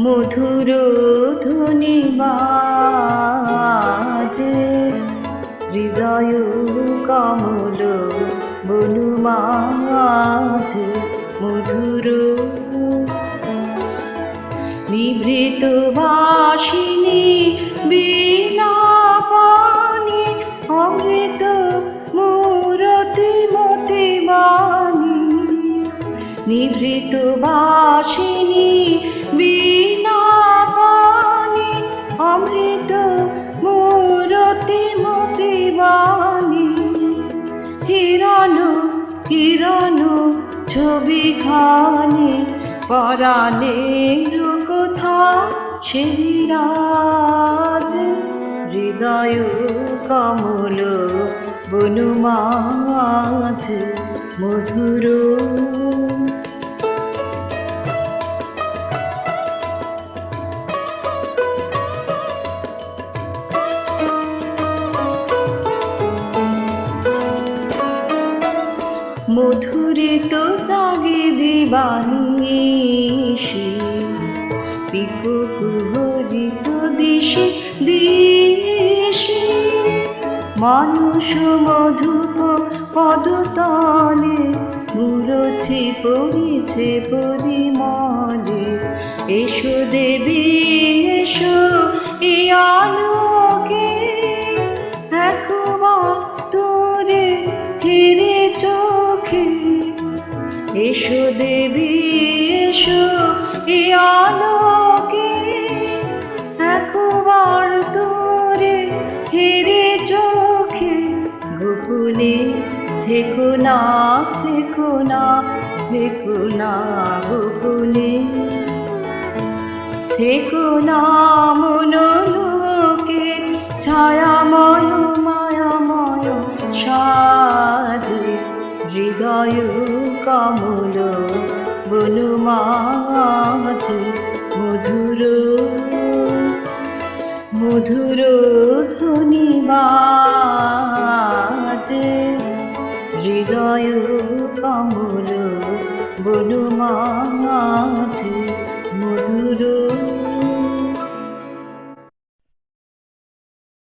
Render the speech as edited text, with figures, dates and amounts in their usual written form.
মধুর ধ্বনি বাজে হৃদয় কমল বনু মাঝে মধুর নিভৃত বাসিনী বীণা পানি অমৃত মূরতি মতি বাণী নিভৃত বাসিনী বীণা পানি অমৃত মূরতি মতি বাণী কিরণ কিরণ ছবি খানি পরাণের কথা সেই রাজ হৃদয় কমল বনু মাঝে মধুর মধুরিত জাগে দিবানিশি পিকুহরিত দিশে দিশে মানুষ মধুপ পদতলে মুরছি পড়িছে পরিমলে এসো দেবী এসো এই আলোকে একবার তোরে ফিরে চোখে এসো দেবী এসো এই আলোকে একবার তোরে ফিরে চোখে গোপনে থেকো না থেকো না থেকো না গোপনে থেকো না মনোলোকে ছায়াময় মায়াময় সাজে হৃদয় কমল বনু মাঝে মধুর মধুর ধ্বনি বাজে হৃদয় কমল বনু মাঝে মধুর।